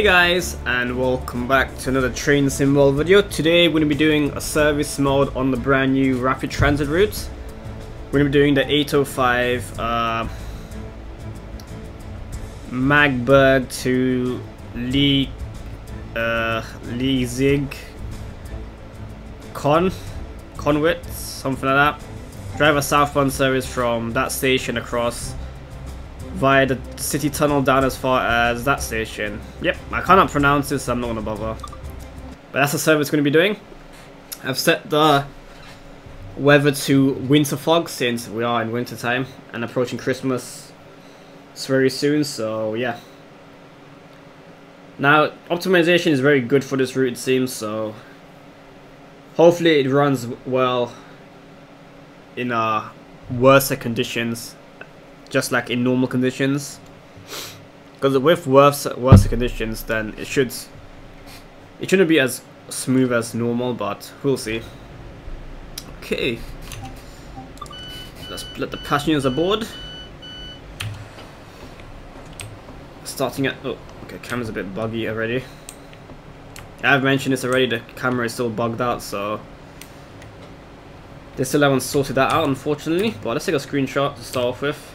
Guys, and welcome back to another train symbol video. Today we're going to be doing a service mode on the brand new rapid transit route. We're going to be doing the 805 Magdeburg to Leipzig Connewitz, something like that. Drive a southbound service from that station across via the city tunnel down as far as that station. Yep, I cannot pronounce this, so I'm not going to bother. But that's the service we're going to be doing. I've set the weather to winter fog since we are in winter time and approaching Christmas very soon, so yeah. Now, optimization is very good for this route, it seems, so hopefully it runs well in worse conditions, just like in normal conditions. Because with worse conditions, then it shouldn't be as smooth as normal, but we'll see. Okay, let's let the passengers aboard. Starting at okay, camera's a bit buggy already. I've mentioned this already. The camera is still bugged out, so they still haven't sorted that out, unfortunately. But let's take a screenshot to start off with.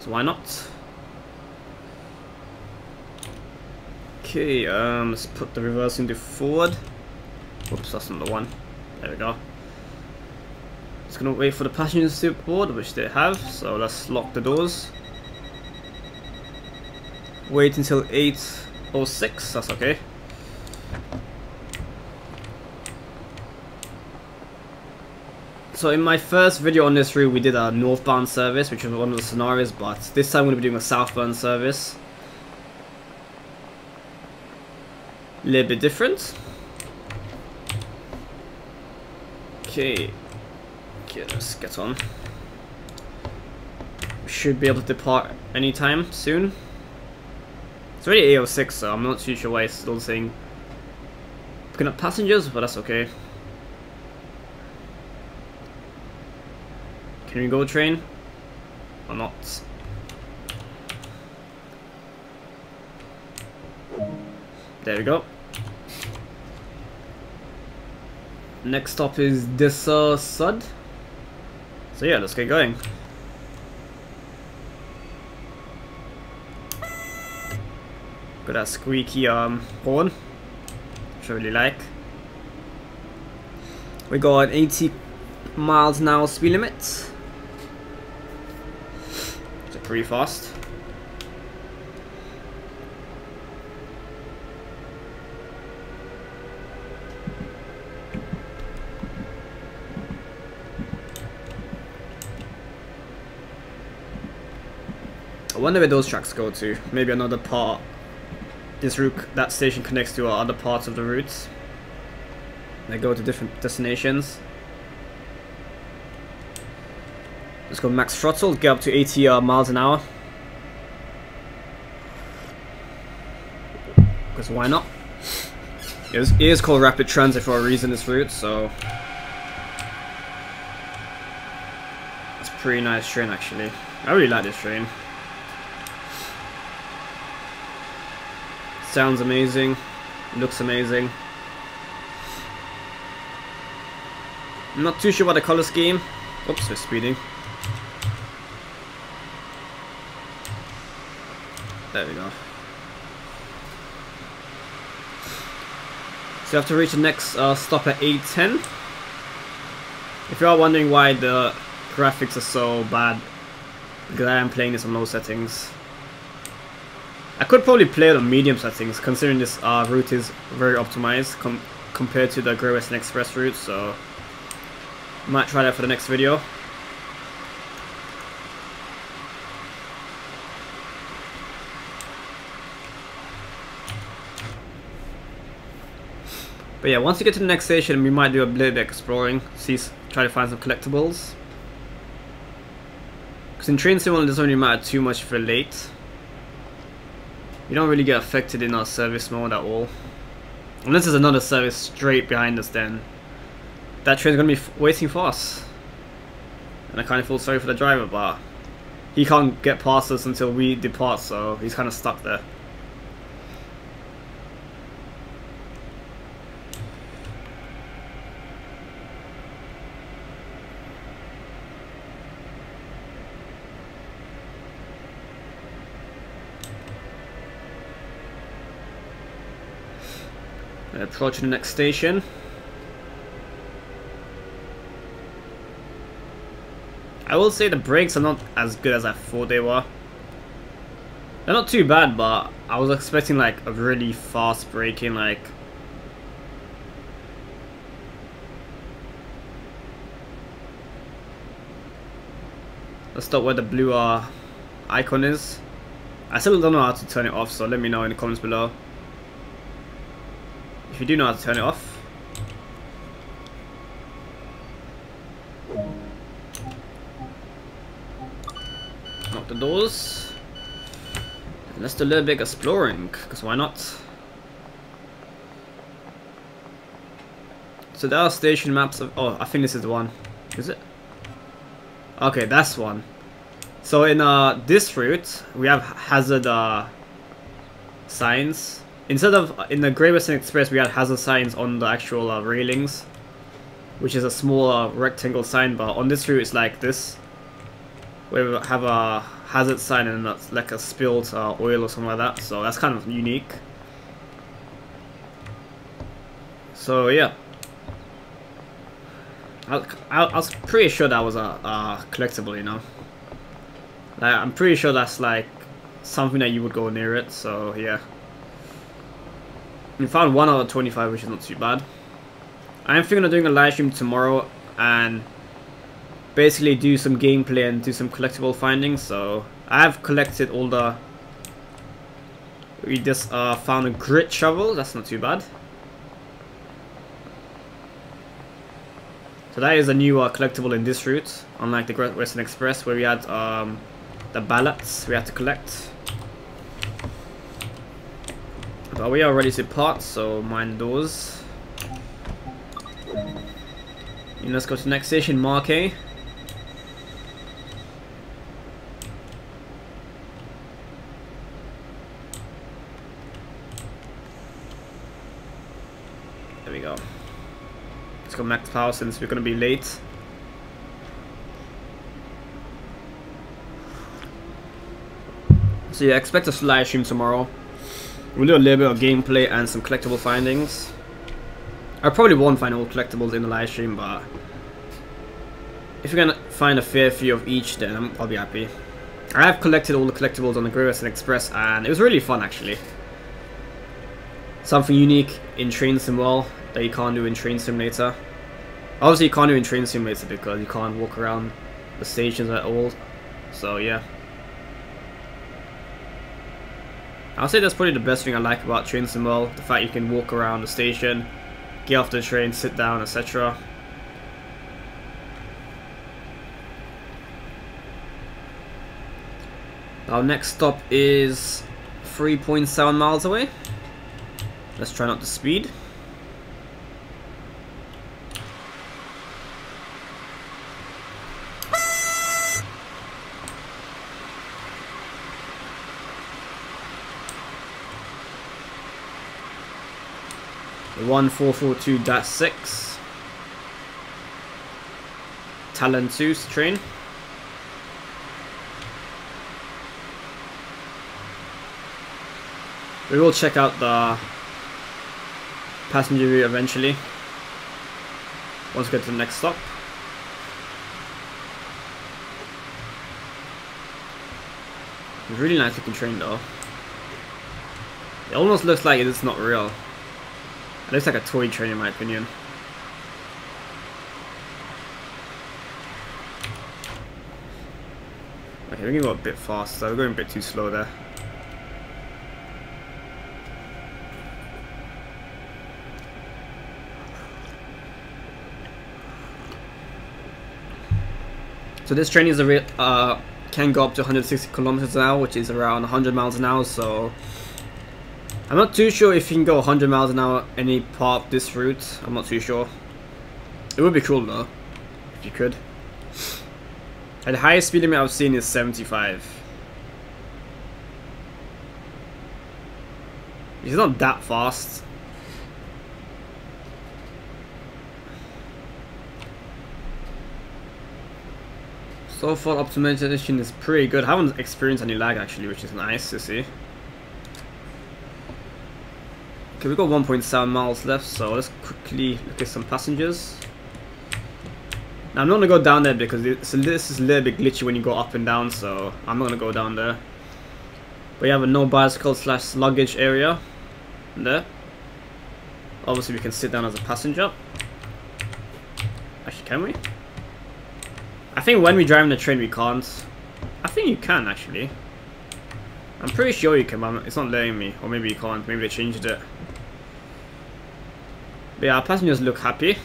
Why not? Okay, let's put the reverse into forward. Whoops, that's not the one. There we go. Just gonna wait for the passengers to board, which they have, so let's lock the doors. Wait until 8:06, that's okay. So in my first video on this route, we did a northbound service, which was one of the scenarios, but this time we're going to be doing a southbound service. A little bit different. Okay, let's get on. We should be able to depart anytime soon. It's already 8:06, so I'm not too sure why it's still saying picking up passengers, but that's okay. Can we go train or not? There we go. Next stop is Sud. So yeah, let's get going. Got that squeaky horn, which I really like. We got 80 miles an hour speed limit. Pretty fast. I wonder where those tracks go to. Maybe another part. This route, that station connects to other parts of the routes. They go to different destinations. Let's go max throttle, get up to 80 miles an hour. Because why not? It is called rapid transit for a reason, this route, so it's a pretty nice train actually. I really like this train. Sounds amazing, looks amazing. I'm not too sure about the color scheme. Oops, we're speeding. There we go. So you have to reach the next stop at 8:10. If you are wondering why the graphics are so bad, because I am playing this on low settings. I could probably play it on medium settings, considering this route is very optimized compared to the Great Western Express route, so I might try that for the next video. But yeah, once you get to the next station, we might do a little bit of exploring, try to find some collectibles. Because in Train Sim, it doesn't really matter too much if you're late. You don't really get affected in our service mode at all. Unless there's another service straight behind us, then that train's gonna be waiting for us. And I kind of feel sorry for the driver, but he can't get past us until we depart, so he's kind of stuck there. Approaching the next station. I will say the brakes are not as good as I thought they were. They're not too bad, but I was expecting like a really fast braking, like. Let's stop where the blue icon is. I still don't know how to turn it off, so let me know in the comments below if you do know how to turn it off. Lock the doors. And let's do a little bit exploring, because why not? So there are station maps of, oh, I think this is the one. Is it? Okay, that's one. So in this route, we have hazard signs. Instead of in the Great Western Express, we had hazard signs on the actual railings, which is a small rectangle sign. But on this route, it's like this, where we have a hazard sign and that's like a spilled oil or something like that. So that's kind of unique. So yeah, I was pretty sure that was a collectible, you know. Like, I'm pretty sure that's like something that you would go near it. So yeah. We found 1 out of 25, which is not too bad. I am thinking of doing a live stream tomorrow and basically do some gameplay and do some collectible findings. So I have collected all the. We just found a grit shovel. That's not too bad. So that is a new collectible in this route, unlike the Great Western Express, where we had the ballots we had to collect. But we are ready to depart, so mind doors. And let's go to the next station, Marquet. There we go. Let's go max power since we're gonna be late. So yeah, expect a live stream tomorrow. We'll do a little bit of gameplay and some collectible findings. I probably won't find all collectibles in the live stream, but if you're gonna find a fair few of each, then I'll be happy. I have collected all the collectibles on the Great Western Express, and it was really fun actually. Something unique in Train Sim World that you can't do in Train Simulator. Obviously, you can't do in Train Simulator because you can't walk around the stations at all. So yeah. I'll say that's probably the best thing I like about Train Sim World, the fact you can walk around the station, get off the train, sit down, etc. Our next stop is 3.7 miles away. Let's try not to speed. The 1442-6 Talon 2 train. We will check out the passenger view eventually once we get to the next stop. Really nice looking train though. It almost looks like it's not real. It looks like a toy train in my opinion. Okay, we can go a bit faster. We're going a bit too slow there. So this train is can go up to 160 kilometers an hour, which is around 100 miles an hour. So I'm not too sure if you can go 100 miles an hour any part of this route. I'm not too sure. It would be cool though, if you could. And the highest speed limit I've seen is 75. It's not that fast. So far, optimization is pretty good. I haven't experienced any lag actually, which is nice to see. Okay, we've got 1.7 miles left, so let's quickly look at some passengers. Now, I'm not going to go down there because this is a little bit glitchy when you go up and down, so I'm not going to go down there. But you have a no bicycle / luggage area there. Obviously, we can sit down as a passenger. Actually, can we? I think when we drive in the train we can't. I think you can actually. I'm pretty sure you can, but it's not letting me. Or maybe you can't. Maybe they changed it. But yeah, our passengers look happy.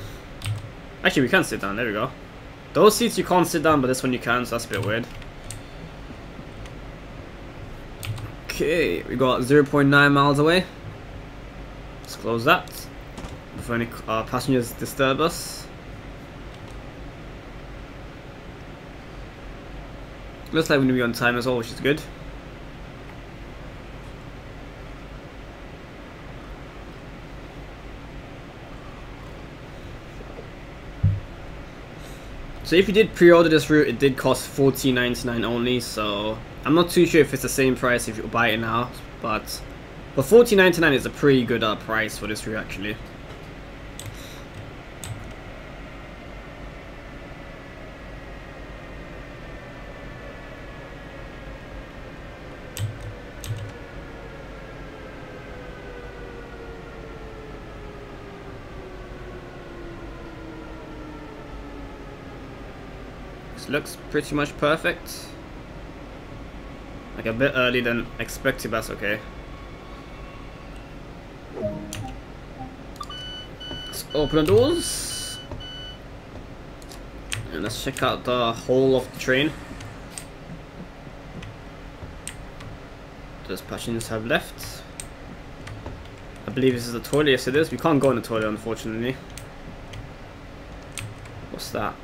Actually, we can sit down. There we go. Those seats you can't sit down, but this one you can, so that's a bit weird. Okay, we got 0.9 miles away. Let's close that before any passengers disturb us. Looks like we're going to be on time as well, which is good. So if you did pre-order this route, it did cost $14.99 only, so I'm not too sure if it's the same price if you buy it now, but $14.99 is a pretty good price for this route actually. This looks pretty much perfect. Like a bit early than expected, but that's okay. Let's open the doors. And let's check out the whole of the train. Those passengers have left. I believe this is the toilet. Yes, it is. We can't go in the toilet, unfortunately. What's that?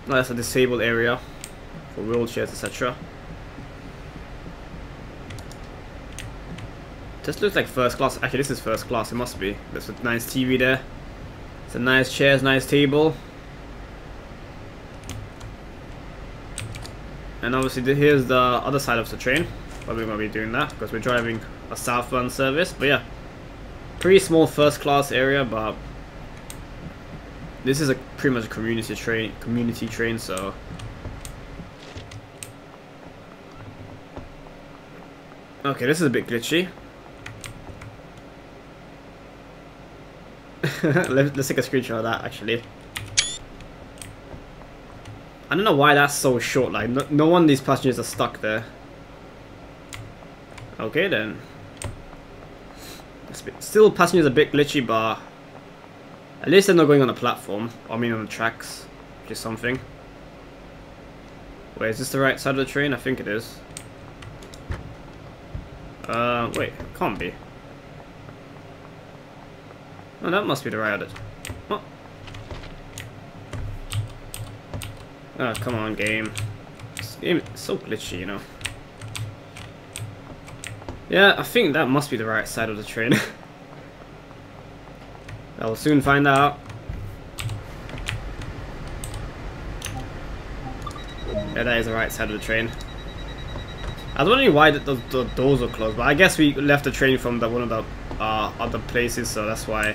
No, that's a disabled area for wheelchairs, etc. This looks like first class. Actually, this is first class. It must be. There's a nice TV there. It's a nice chairs, nice table. And obviously, here's the other side of the train. But we're going to be doing that because we're driving a southbound service. But yeah, pretty small first class area, but this is pretty much a community train, so okay, this is a bit glitchy. Let's take a screenshot of that actually. I don't know why that's so short, like no one of these passengers are stuck there. Okay then. Still passengers a bit glitchy, but at least they're not going on the platform, I mean on the tracks, which is something. Wait, is this the right side of the train? I think it is. Wait, it can't be. Oh, that must be the right of it. Oh. Oh, come on, game. This game is so glitchy, you know. Yeah, I think that must be the right side of the train. I will soon find out. Yeah, that is the right side of the train. I was wondering why the doors were closed, but I guess we left the train from one of the other places, so that's why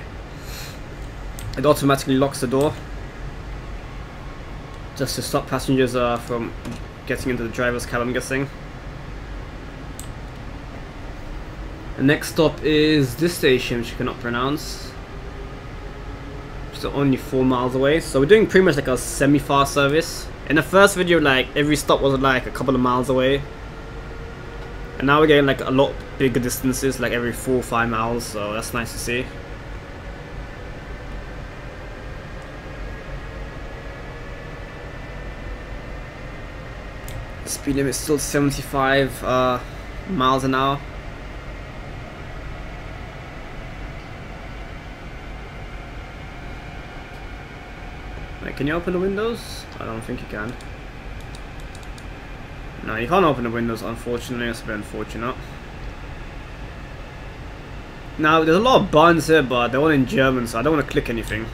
it automatically locks the door. Just to stop passengers from getting into the driver's cab, I'm guessing. The next stop is this station, which you cannot pronounce. So only 4 miles away, so we're doing pretty much like a semi-fast service. In the first video, like every stop was like a couple of miles away, and now we're getting like a lot bigger distances, like every 4 or 5 miles, so that's nice to see. The speed limit is still 75 miles an hour. Can you open the windows? I don't think you can. No, you can't open the windows, unfortunately. It's a bit unfortunate. Now, there's a lot of buttons here, but they're all in German, so I don't want to click anything.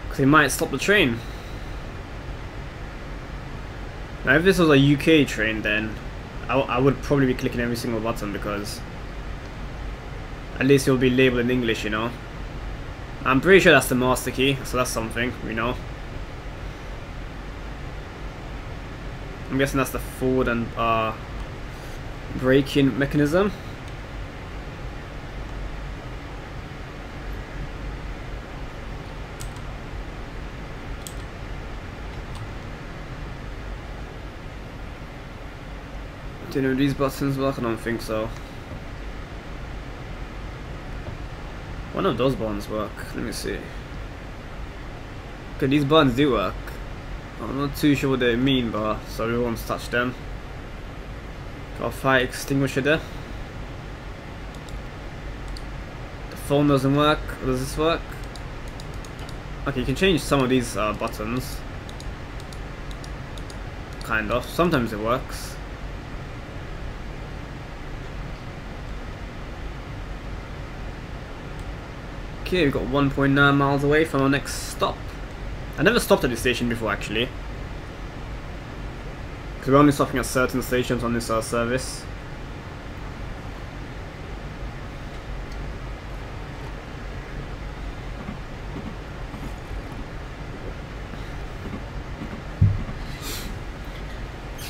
Because it might stop the train. Now, if this was a UK train, then I would probably be clicking every single button, because at least it'll be labeled in English, you know. I'm pretty sure that's the master key, so that's something, we know. I'm guessing that's the forward and braking mechanism. Do you know these buttons work? I don't think so. One of those buttons work. Let me see. Okay, these buttons do work. I'm not too sure what they mean, but so we won't touch them. Got a fire extinguisher there. The phone doesn't work. Does this work? Okay, you can change some of these buttons. Kind of. Sometimes it works. Okay, we've got 1.9 miles away from our next stop. I never stopped at this station before, actually. Because we're only stopping at certain stations on this service.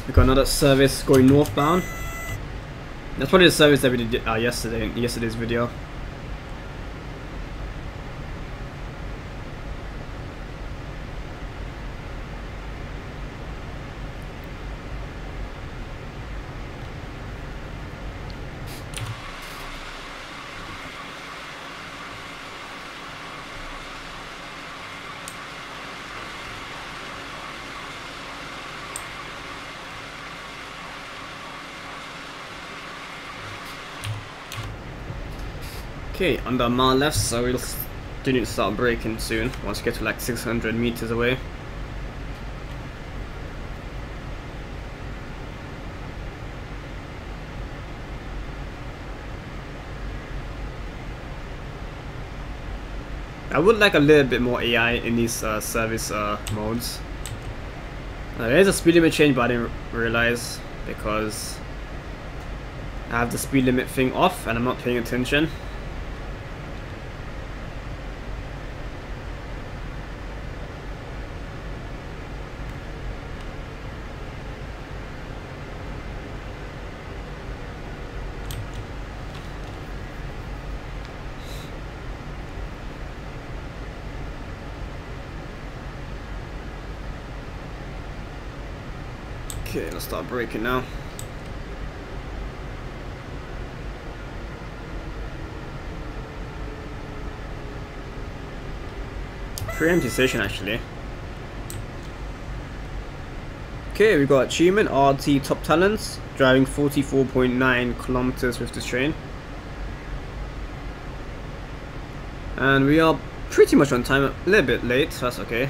We've got another service going northbound. That's probably the service that we did yesterday in yesterday's video. Okay, under a mile left, so we'll do need to start braking soon, once we get to like 600 meters away. I would like a little bit more AI in these service modes. There is a speed limit change, but I didn't realize because I have the speed limit thing off and I'm not paying attention. Okay, let's start braking now. Pretty empty station actually. Okay, we've got achievement RT top talents, driving 44.9 kilometers with this train. And we are pretty much on time, a little bit late, so that's okay.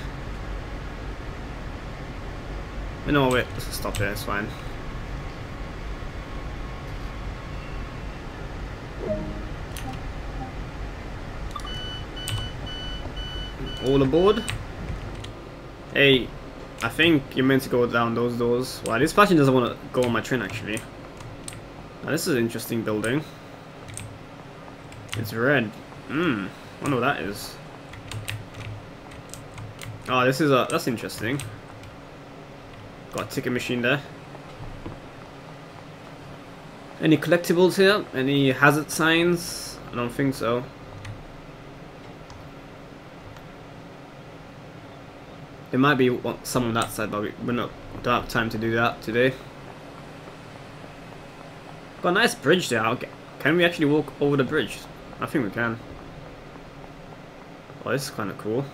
No, wait, let's stop there, it's fine. All aboard. Hey, I think you're meant to go down those doors. Wow, this passenger doesn't want to go on my train actually. Now, this is an interesting building. It's red. Wonder what that is. Oh, this is that's interesting. Got a ticket machine there. Any collectibles here? Any hazard signs? I don't think so. There might be some on that side, but we don't have time to do that today. Got a nice bridge there. Can we actually walk over the bridge? I think we can. Oh, this is kind of cool.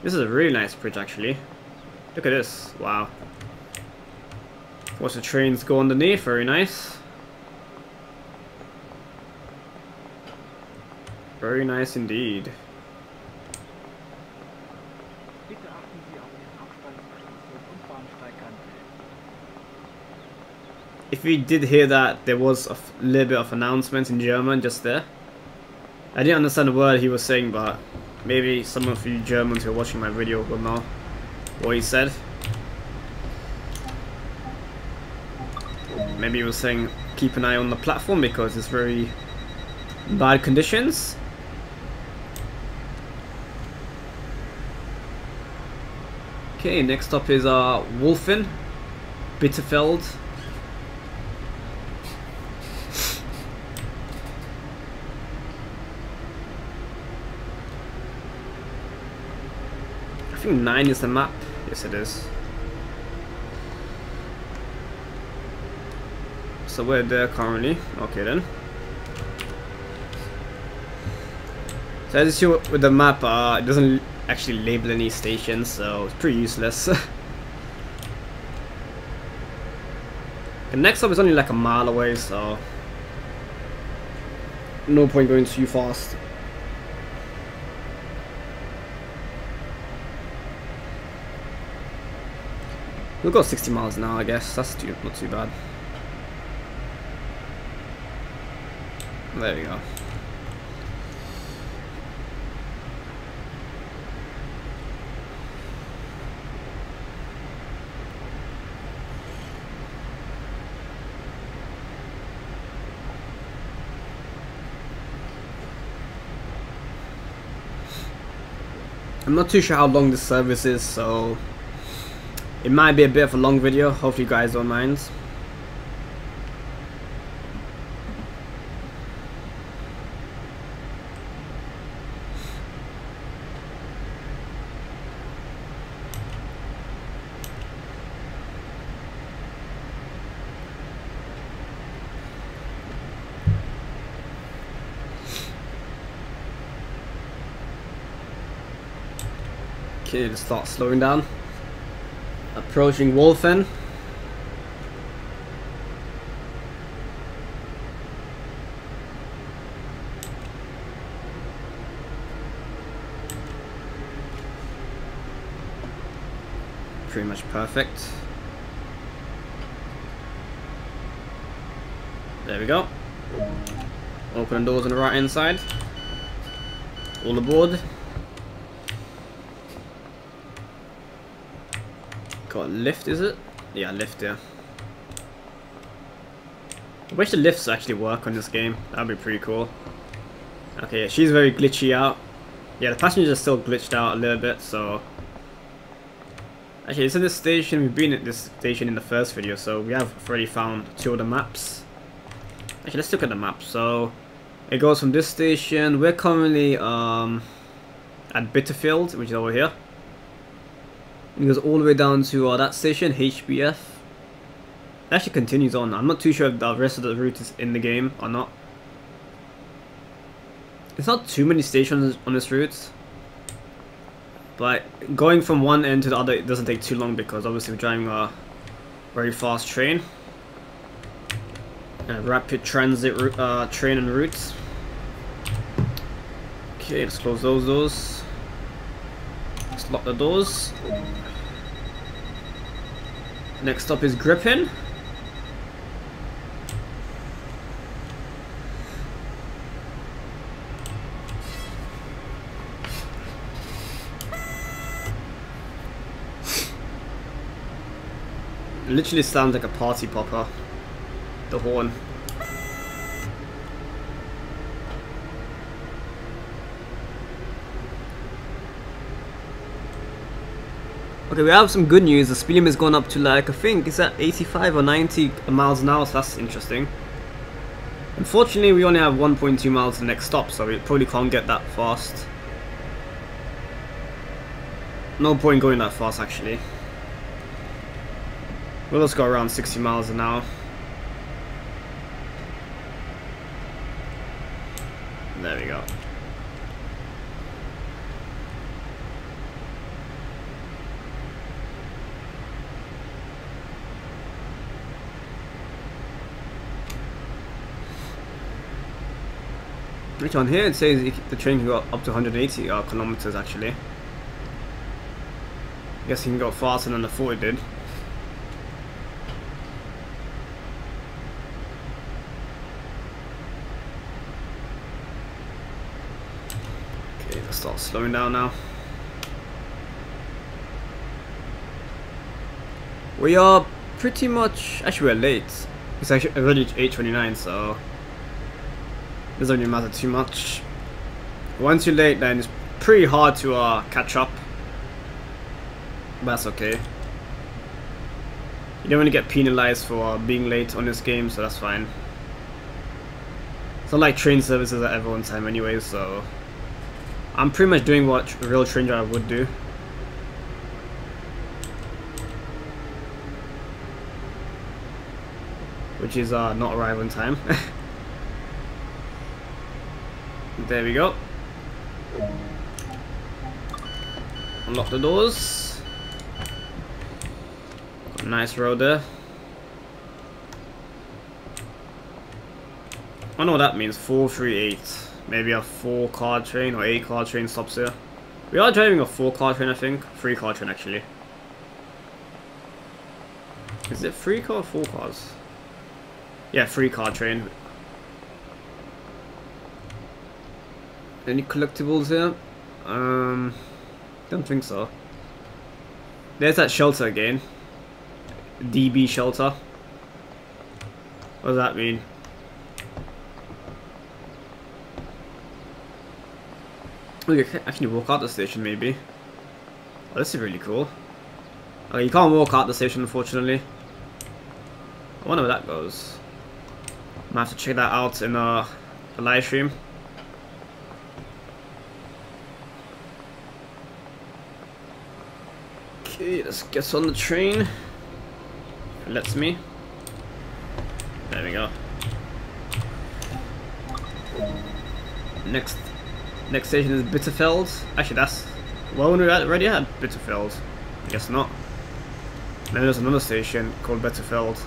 This is a really nice bridge actually. Look at this. Wow. Watch the trains go underneath. Very nice. Very nice indeed. if you did hear that, there was a little bit of announcement in German just there. I didn't understand the word he was saying, but maybe some of you Germans who are watching my video will know what he said. Maybe he was saying keep an eye on the platform because it's very bad conditions. Okay, next up is Wolfen, Bitterfeld. I think 9 is the map. Yes, it is. So we're there currently. Okay then. So as you see with the map, it doesn't actually label any stations, so it's pretty useless. The next stop is only like a mile away, so no point going too fast. We'll go 60 miles an hour, I guess. That's not too bad. There we go. I'm not too sure how long this service is, so it might be a bit of a long video. Hopefully you guys don't mind. Okay, let's start slowing down. Approaching Wolfen. Pretty much perfect. There we go. Open the doors on the right hand side. All aboard. Got a lift, is it? Yeah, lift, yeah. I wish the lifts actually work on this game. That'd be pretty cool. Okay, yeah, she's very glitchy out. Yeah, the passengers are still glitched out a little bit, so... Actually, it's in this station. We've been at this station in the first video, so we have already found 2 of the maps. Actually, let's look at the map. So, it goes from this station. We're currently at Bitterfeld, which is over here. It goes all the way down to that station, HBF. It actually continues on. I'm not too sure if the rest of the route is in the game or not. It's not too many stations on this route. But going from one end to the other, it doesn't take too long because obviously we're driving a very fast train. A rapid transit train and route. Okay, let's close those doors. Let's lock the doors. Next stop is Grippen. It literally sounds like a party popper. The horn. Okay, we have some good news. The speed limit has gone up to like, I think, is that 85 or 90 miles an hour, so that's interesting. Unfortunately, we only have 1.2 miles to the next stop, so we probably can't get that fast. No point going that fast, actually. We'll just go around 60 miles an hour. There we go. Which on here it says the train can go up to 180 kilometers actually. I guess you can go faster than the 40 did. Let's start slowing down now. We are pretty much... Actually, we're late. It's actually already 8:29, so... it doesn't really matter too much. Once you're late, then it's pretty hard to catch up. But that's okay. You don't want to get penalized for being late on this game, so that's fine. It's not like train services are ever on time anyway, so... I'm pretty much doing what a real train driver would do. Which is not arrive on time. There we go. Unlock the doors. Got a nice road there. I know what that means. 438. Maybe a 4-car train or 8-car train stops here. We are driving a 4-car train, I think. 3-car train, actually. Is it 3 car or 4 cars? Yeah, 3-car train. Any collectibles here? Don't think so. There's that shelter again. DB shelter. What does that mean? We can actually walk out the station, maybe. Oh, this is really cool. Okay, you can't walk out the station, unfortunately. I wonder where that goes. I might have to check that out in the live stream. Okay, let's get on the train. If it lets me. There we go. Next station is Bitterfeld. Actually, that's... well, we already had Bitterfeld. I guess not. Maybe there's another station called Bitterfeld.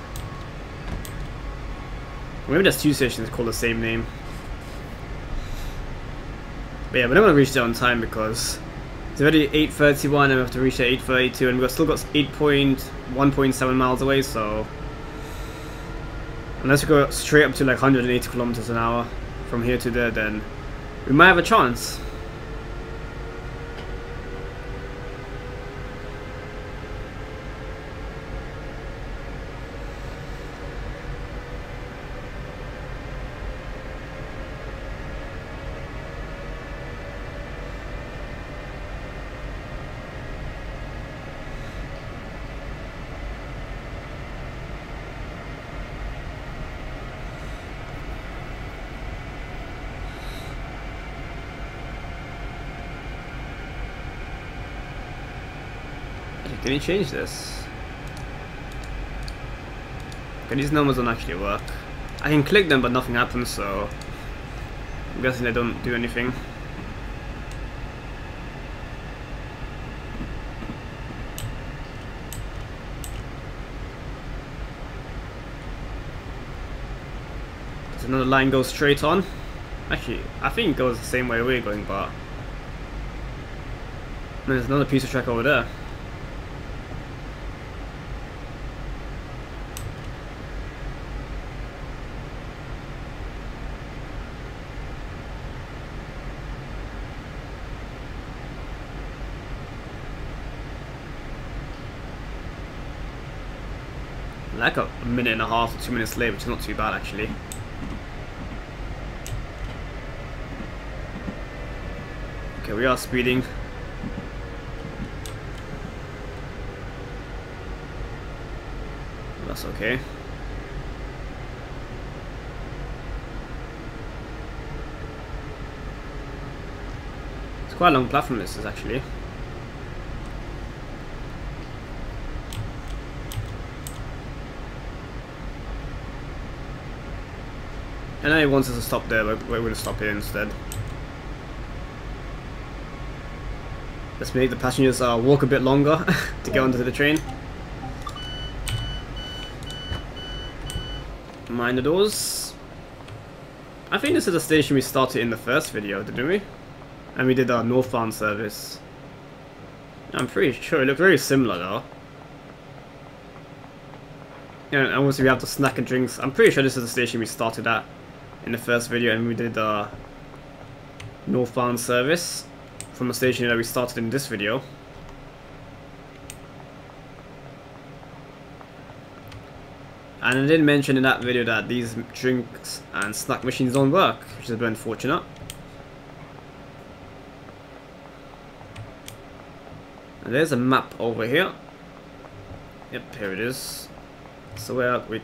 Maybe there's 2 stations called the same name. But yeah, we're not going to reach there on time because it's already 8:31 and we have to reach there at 8:32 and we've still got 1.7 miles away, so... unless we go straight up to like 180 kilometers an hour from here to there, then we might have a chance. Can you change this? Okay, these numbers don't actually work. I can click them but nothing happens, so I'm guessing they don't do anything. Does another line go straight on? Actually, I think it goes the same way we're going, but there's another piece of track over there. Like a minute and a half or 2 minutes late, which is not too bad actually. Okay, we are speeding. That's okay. It's quite a long platform this is actually. I know he wants us to stop there, but we're going to stop here instead. Let's make the passengers walk a bit longer to get onto the train. Mind the doors. I think this is the station we started in the first video, didn't we? And we did our northbound service. I'm pretty sure it looked very similar though. Yeah, and obviously we have the snack and drinks. I'm pretty sure this is the station we started at in the first video, and we did northbound service. from the station that we started in this video. And I did mention in that video that these drinks and snack machines don't work, which is a bit unfortunate. And there's a map over here. Yep, here it is. So we're at the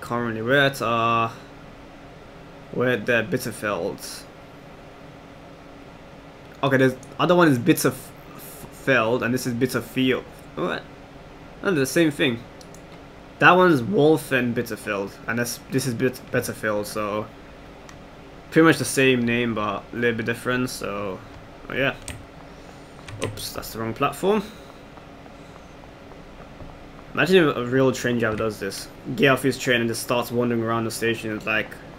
Bitterfeld. Okay, there's other one is Bitterfeld and this is Bitterfield. What? Oh, they're the same thing. That one's Wolf and Bitterfeld, and this is Bitterfeld, so pretty much the same name but a little bit different. So, oh yeah. Oops, that's the wrong platform. Imagine if a real train driver does this. Get off his train and just starts wandering around the station,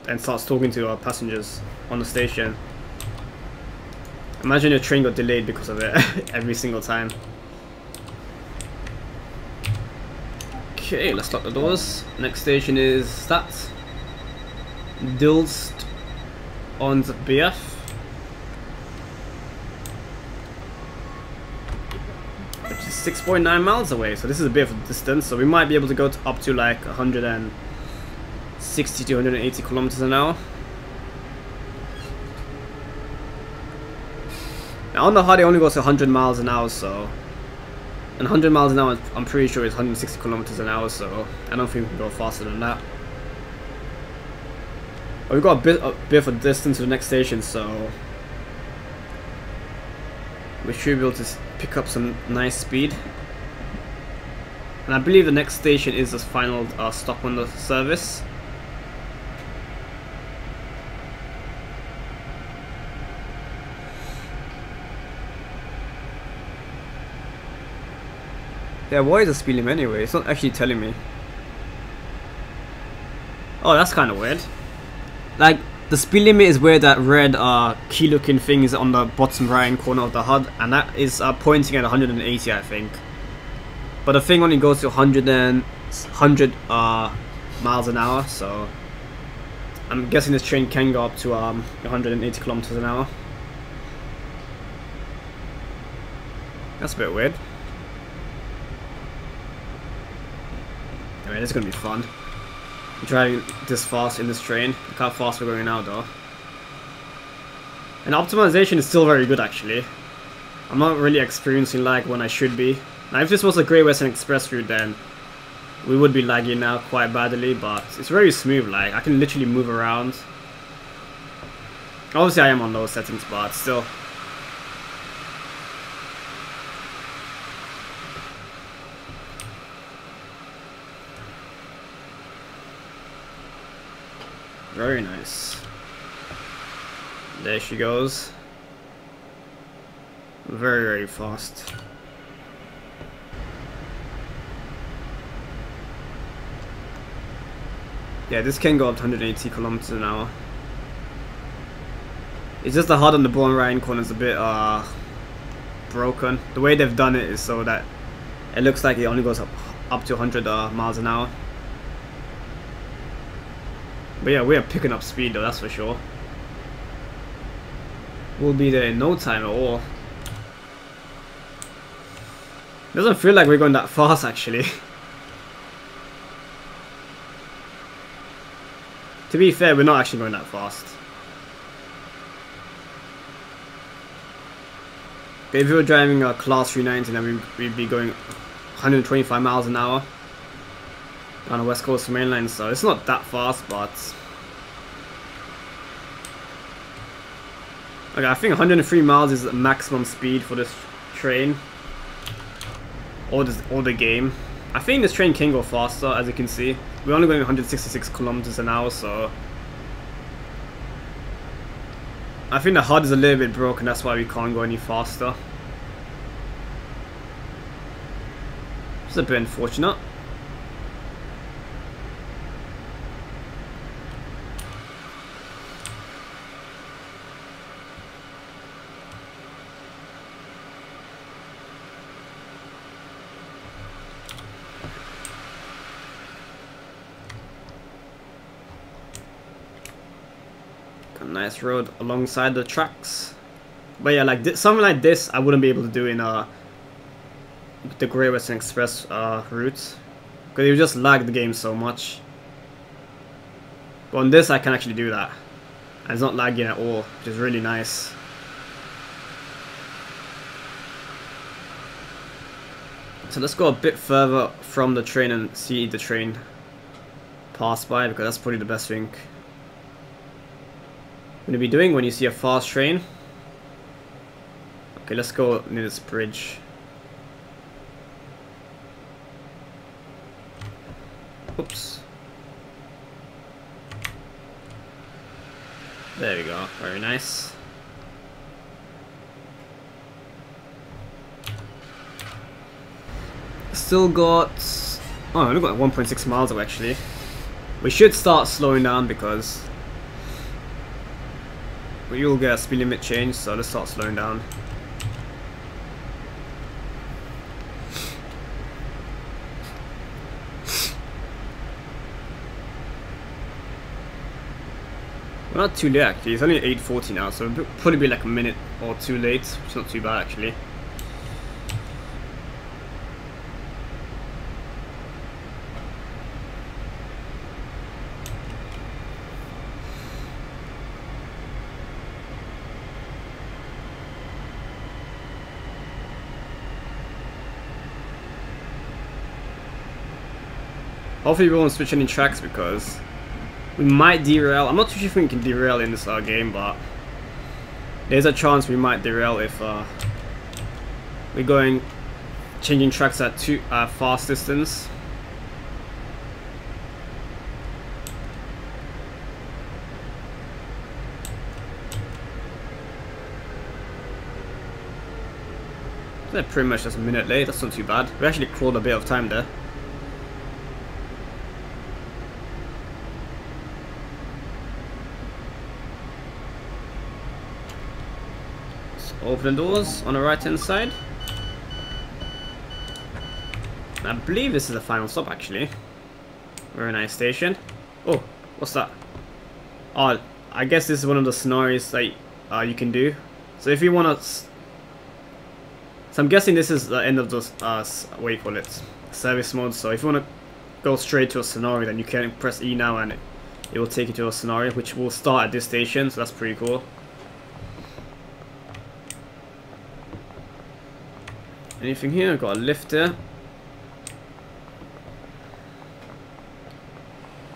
and starts talking to our passengers on the station. Imagine your train got delayed because of it every single time. Okay, let's lock the doors. Next station is that. Dilst on the BF. Which is 6.9 miles away, so this is a bit of a distance, so we might be able to go up to like 160 to 180 kilometers an hour. Now on the hard it only goes to 100 miles an hour, so... And 100 miles an hour, I'm pretty sure it's 160 kilometers an hour, so I don't think we can go faster than that. But we've got a bit of a distance to the next station, so we should be able to pick up some nice speed. And I believe the next station is the final stop on the service. Yeah, why is the speed limit anyway? It's not actually telling me. Oh, that's kind of weird. Like, the speed limit is where that red key looking thing is on the bottom right hand corner of the HUD, and that is pointing at 180, I think. But the thing only goes to 100 miles an hour, so I'm guessing this train can go up to 180 kilometers an hour. That's a bit weird. Anyway, this is gonna be fun. Driving this fast in this train. Look how fast we're going now, though. And optimization is still very good, actually. I'm not really experiencing lag when I should be. Now, if this was a Great Western Express route, then we would be lagging now quite badly, but it's very smooth. Like, I can literally move around. Obviously, I am on low settings, but still. Very nice. There she goes. Very, very fast. Yeah, this can go up to 180 kilometers an hour. It's just the HUD on the bottom right hand corner is a bit broken. The way they've done it is so that it looks like it only goes up to 100 miles an hour. But yeah, we are picking up speed though, that's for sure. We'll be there in no time at all. Doesn't feel like we're going that fast, actually. To be fair, we're not actually going that fast. If we were driving a Class 390, then we'd be going 125 miles an hour on the West Coast Main Line, so it's not that fast, but okay, I think 103 miles is the maximum speed for this train or the game. I think this train can go faster, as you can see. We're only going 166 kilometers an hour, so I think the HUD is a little bit broken, that's why we can't go any faster. It's a bit unfortunate. Nice road alongside the tracks. But yeah, like something like this, I wouldn't be able to do in the Great Western Express route, because it would just lag the game so much. But on this, I can actually do that, and it's not lagging at all, which is really nice. So let's go a bit further from the train and see the train pass by, because that's probably the best thing you're gonna be doing when you see a fast train. Okay, let's go near this bridge. Oops. There we go, very nice. Still got... oh, I've only got 1.6 miles away actually. We should start slowing down because we will get a speed limit change, so let's start slowing down. We're not too late actually, it's only 8:40 now, so it'll probably be like a minute or two late, which is not too bad actually. Hopefully we won't switch any tracks because we might derail. I'm not too sure if we can derail in this game, but there's a chance we might derail if we're going changing tracks at too fast distance. They're pretty much just a minute late. That's not too bad. We actually crawled a bit of time there. Open the doors on the right hand side. I believe this is the final stop actually. Very nice station. Oh, what's that? Oh, I guess this is one of the scenarios that you can do. So if you want to... so I'm guessing this is the end of the what do you call it? Service mode. So if you want to go straight to a scenario, then you can press E now and it will take you to a scenario which will start at this station, so that's pretty cool. Anything here? I've got a lift there.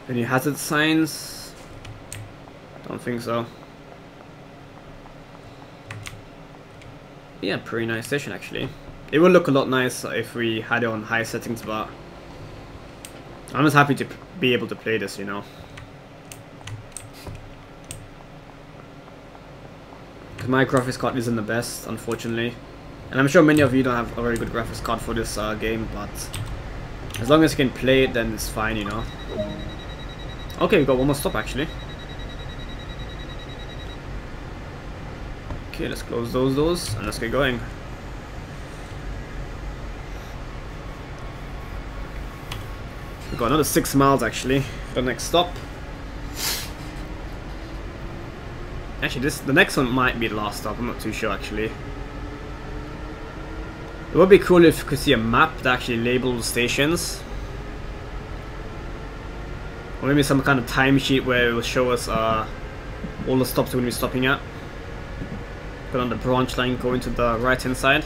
Any hazard signs? Don't think so. Yeah, pretty nice station actually. It would look a lot nicer if we had it on high settings, but I'm just happy to be able to play this, you know. Because my graphics card isn't the best, unfortunately. And I'm sure many of you don't have a very good graphics card for this game, but as long as you can play it, then it's fine, you know. Okay, we've got one more stop actually. Okay, let's close those doors and let's get going. We've got another 6 miles actually for the next stop. Actually, the next one might be the last stop, I'm not too sure actually. It would be cool if you could see a map that actually labels stations. Or maybe some kind of timesheet where it will show us all the stops we're going to be stopping at. Put on the branch line going to the right hand side.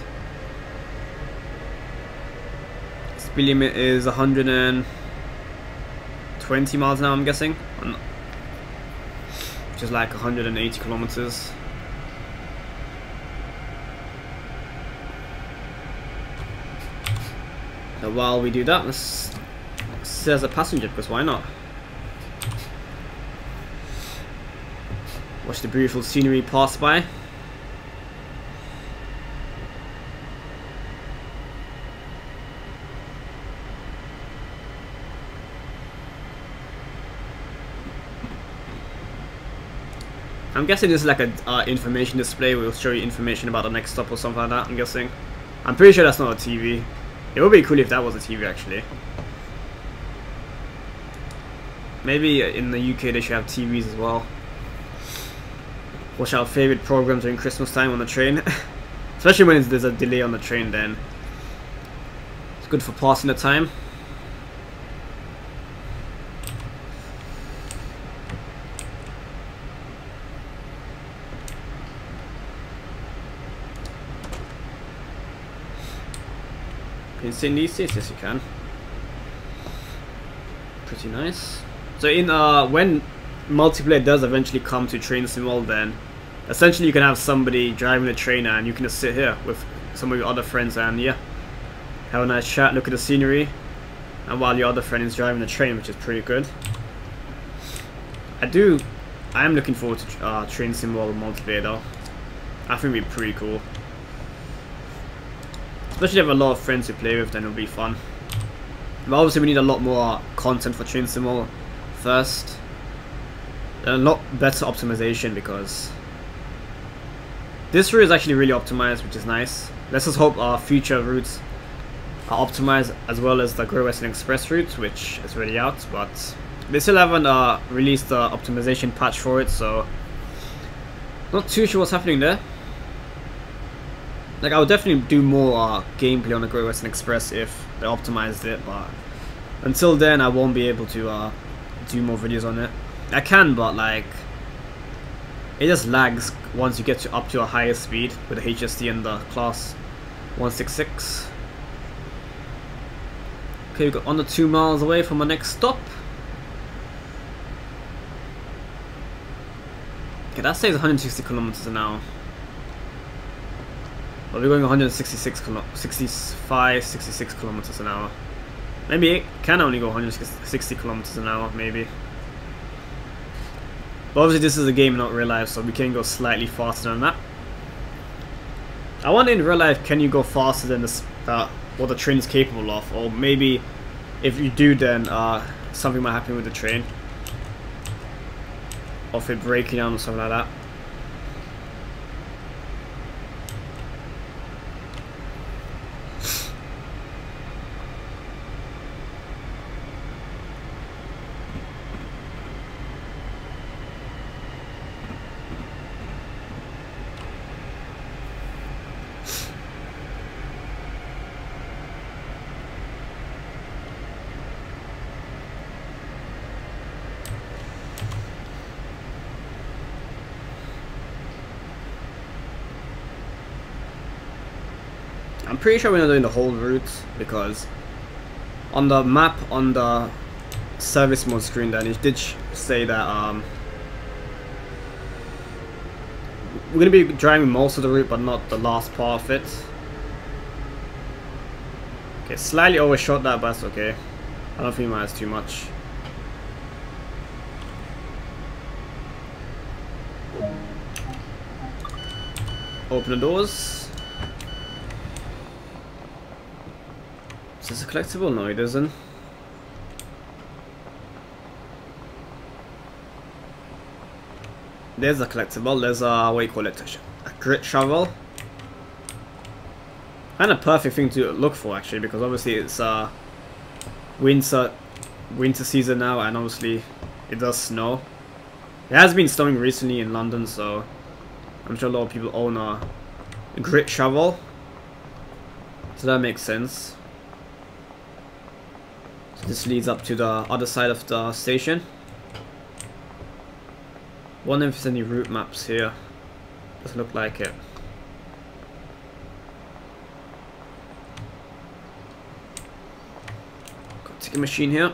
Speed limit is 120 miles an hour, I'm guessing. Which is like 180 kilometers. Now while we do that, let's sit as a passenger, because why not? Watch the beautiful scenery pass by. I'm guessing this is like a information display. We'll show you information about the next stop or something like that, I'm guessing. I'm pretty sure that's not a TV. It would be cool if that was a TV actually. Maybe in the UK they should have TVs as well. watch our favorite program during Christmas time on the train. Especially when there's a delay on the train, then it's good for passing the time. Can you see these seats? Yes, you can. Pretty nice. So in when multiplayer does eventually come to Train Sim World, then essentially you can have somebody driving the train and you can just sit here with some of your other friends and yeah, have a nice chat, look at the scenery, and while your other friend is driving the train, which is pretty good. I am looking forward to Train Sim World multiplayer though. I think it'd be pretty cool. Especially if you have a lot of friends to play with, then it'll be fun. But obviously we need a lot more content for Train Sim World first. And a lot better optimization, because this route is actually really optimized, which is nice. Let's just hope our future routes are optimized as well as the Great Western Express route, which is already out, but they still haven't released the optimization patch for it, so not too sure what's happening there. Like, I would definitely do more gameplay on the Great Western Express if they optimized it, but until then I won't be able to do more videos on it. I can, but like, it just lags once you get up to a higher speed with the HSD and the class 166. Okay, we've got under 2 miles away from our next stop. Okay, that says 160 kilometers an hour. But we're going 65, 66 kilometers an hour. Maybe it can only go 160 kilometers an hour, maybe. But obviously this is a game, not real life, so we can go slightly faster than that. I wonder in real life, can you go faster than what the train is capable of? Or maybe if you do, then something might happen with the train. Or if it breaking down or something like that. I'm pretty sure we're not doing the whole route, because on the map on the service mode screen then it did say that we're going to be driving most of the route but not the last part of it. Okay, slightly overshot that, but that's okay. I don't think it matters too much. Open the doors. Is this a collectible? No, it isn't. There's a collectible. There's a, what do you call it? A grit shovel. Kind of perfect thing to look for, actually, because obviously it's winter season now, and obviously it does snow. It has been snowing recently in London, so I'm sure a lot of people own a grit shovel. So that makes sense. This leads up to the other side of the station. Wonder if there's any route maps here. Doesn't look like it. Got a ticket machine here.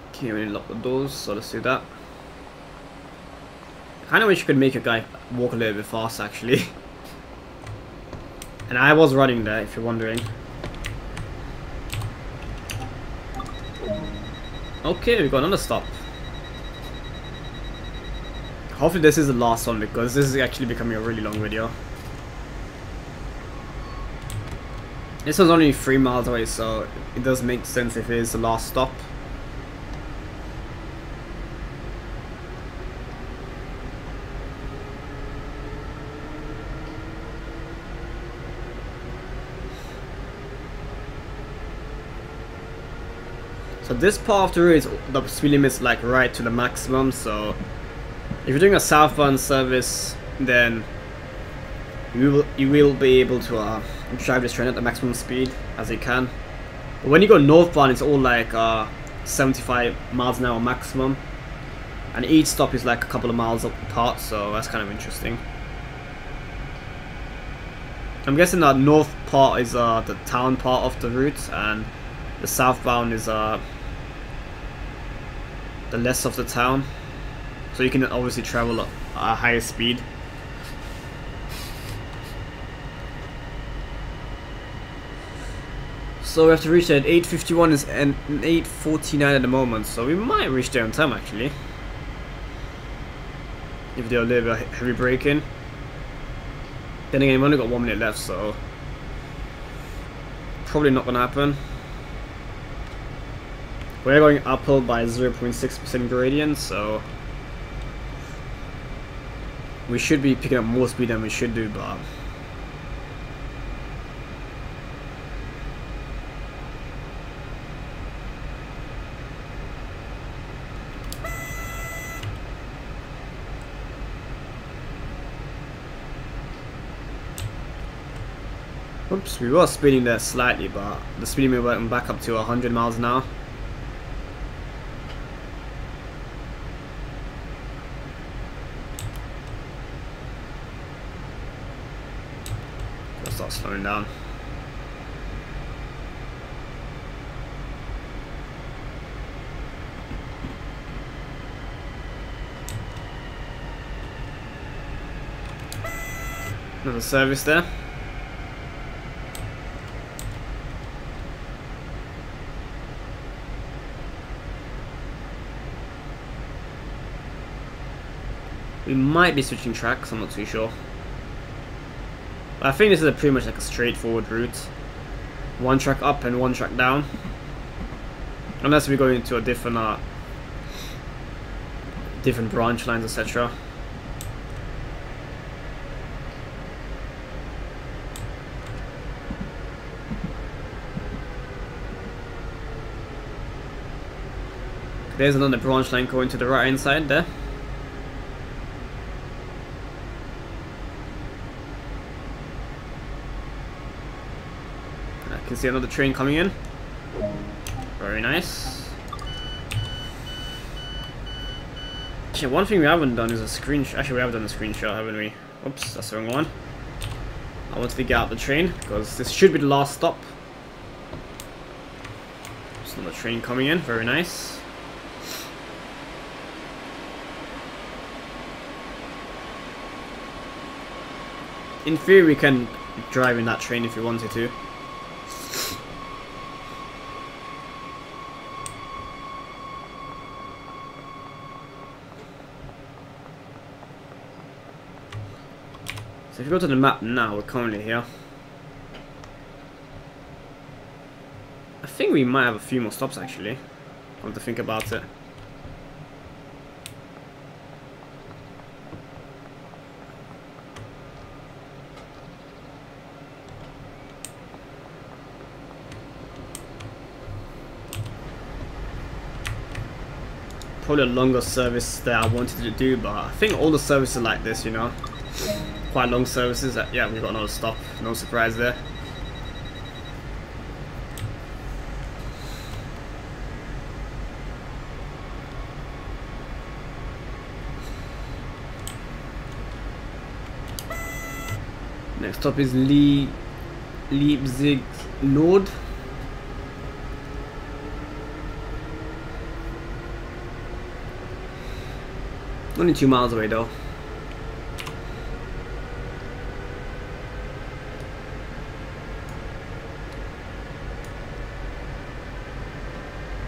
Okay, we need to lock the doors, so let's do that. I kinda wish you could make a guy walk a little bit fast, actually. And I was running there, if you're wondering. Okay, we got another stop. Hopefully this is the last one, because this is actually becoming a really long video. This one's only 3 miles away, so it does make sense if it is the last stop. So this part of the route, the speed limit is like right to the maximum, so if you're doing a southbound service, then you will be able to drive this train at the maximum speed as you can. But when you go northbound, it's all like 75 miles an hour maximum, and each stop is like a couple of miles apart, so that's kind of interesting. I'm guessing that north part is the town part of the route, and the southbound is the less of the town, so you can obviously travel at a higher speed. So we have to reach there at 8:51 and 8:49 at the moment, so we might reach there on time actually, if they're a little bit heavy braking. Then again, we've only got 1 minute left, so probably not gonna happen. We're going uphill by 0.6% gradient, so we should be picking up more speed than we should do, but oops, we were speeding there slightly, but the speed limit went back up to 100 miles an hour. Start slowing down. Another service there. We might be switching tracks, I'm not too sure. I think this is pretty much like a straightforward route. One track up and one track down. Unless we go into a different different branch lines, etc. There's another branch line going to the right hand side there. I can see another train coming in. Very nice. Actually, one thing we haven't done is a screenshot. Actually, we have done a screenshot, haven't we? Oops, that's the wrong one. I wanted to get out the train because this should be the last stop. There's another train coming in. Very nice. In theory, we can drive in that train if we wanted to. So if you go to the map now, we're currently here. I think we might have a few more stops actually. I have to think about it. Probably a longer service that I wanted to do, but I think all the services are like this, you know. Quite long services. Yeah, we've got another stop. No surprise there. Next stop is Leipzig Nord. Only 2 miles away though.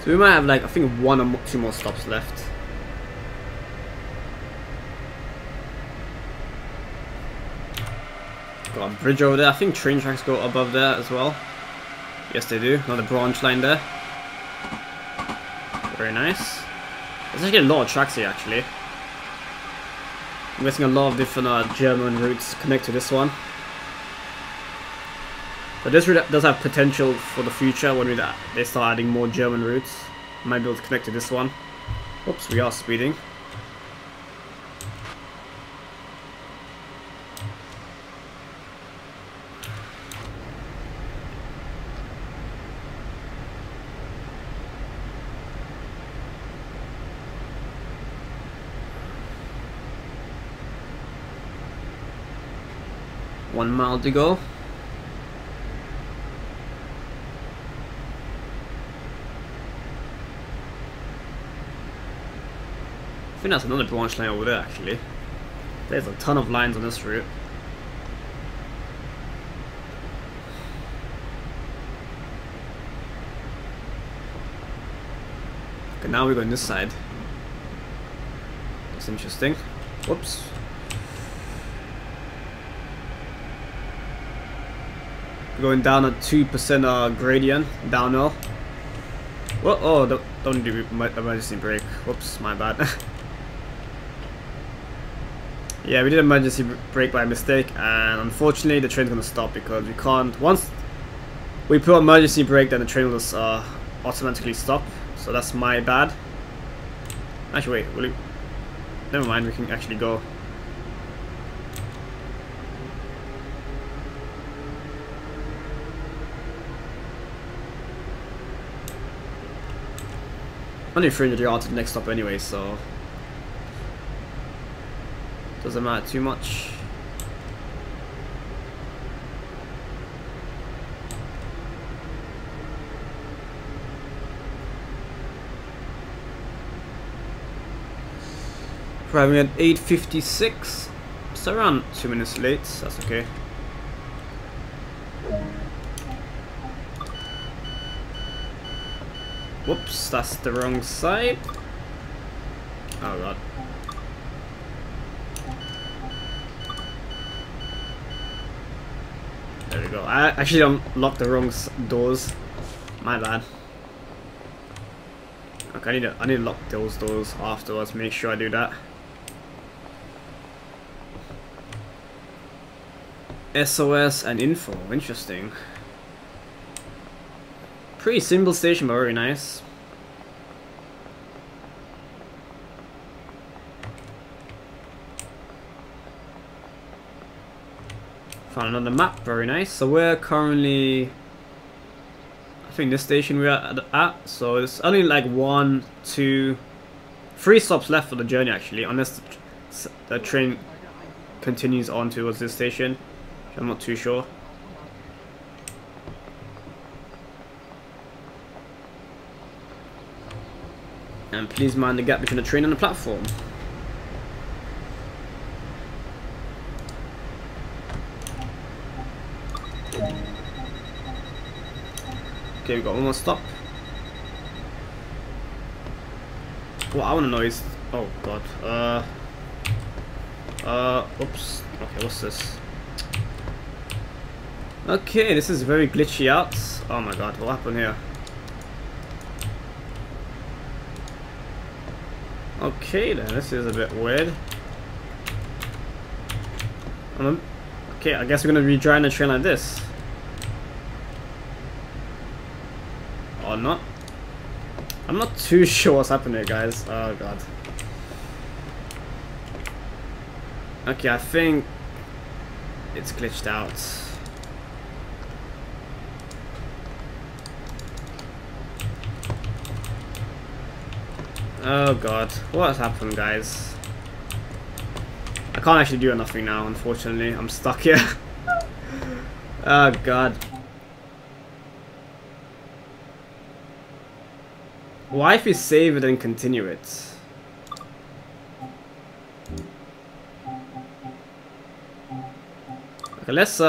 So we might have like, I think 1 or 2 more stops left. Got a bridge over there. I think train tracks go above there as well. Yes they do. Another branch line there. Very nice. There's actually a lot of tracks here actually. I'm guessing a lot of different German routes connect to this one. But this route does have potential for the future when they start adding more German routes. might be able to connect to this one. Oops, we are speeding. One mile to go. I think that's another branch line over there actually. There's a ton of lines on this route. Okay, now we're going this side. That's interesting. Whoops. Going down a 2% gradient, downhill. Whoa, oh, don't do emergency brake. Whoops, my bad. Yeah, we did emergency brake by mistake, and unfortunately the train's gonna stop because we can't. Once we put emergency brake, then the train will just automatically stop. So that's my bad. Actually, wait, will it? Never mind, we can actually go. Only 300 yards to the next stop anyway, so doesn't matter too much. Arriving at 8:56, so around 2 minutes late. That's okay. Whoops, that's the wrong side. Oh god. There we go. I actually unlocked the wrong doors. My bad. Okay, I need to lock those doors afterwards. Make sure I do that. SOS and info. Interesting. Pretty simple station, but very nice. Found another map, very nice. So we're currently, I think this station we're at. So it's only like 1, 2, 3 stops left for the journey actually, unless the train continues on towards this station. I'm not too sure. And please mind the gap between the train and the platform. Okay, we've got one more stop. What I want to know is, oh god, oops. Okay, what's this? Okay, this is very glitchy out. Oh my god, what happened here? Okay then, this is a bit weird. Okay, I guess we're gonna be driving the train like this. Or not. I'm not too sure what's happening here, guys. Oh god. Okay, I think it's glitched out. Oh god, what has happened, guys? I can't actually do nothing now, unfortunately. I'm stuck here. Oh god. Why if we save it and continue it? Okay, let's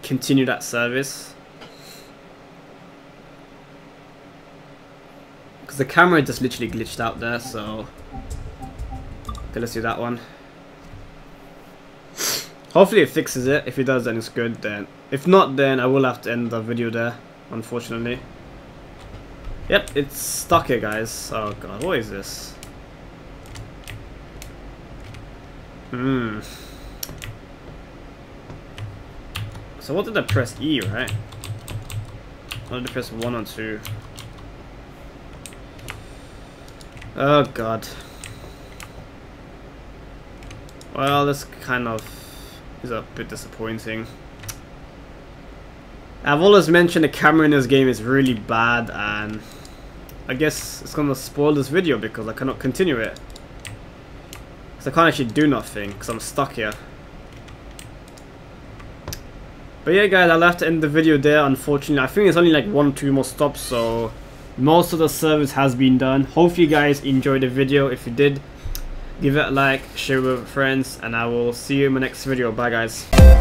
continue that service. Because the camera just literally glitched out there, so okay, let's do that one. Hopefully it fixes it. If it does, then it's good. Then, if not, then I will have to end the video there, unfortunately. Yep, it's stuck here, guys. Oh god, what is this? So what did I press? E, right? I did I press 1 or 2? Oh god. Well, this kind of is a bit disappointing. I've always mentioned the camera in this game is really bad, and I guess it's gonna spoil this video because I cannot continue it. Because I can't actually do nothing because I'm stuck here. But yeah guys, I'll have to end the video there, unfortunately. I think it's only like 1 or 2 more stops, so most of the service has been done. Hopefully you guys enjoyed the video. If you did, give it a like, share it with friends, and I will see you in my next video. Bye guys.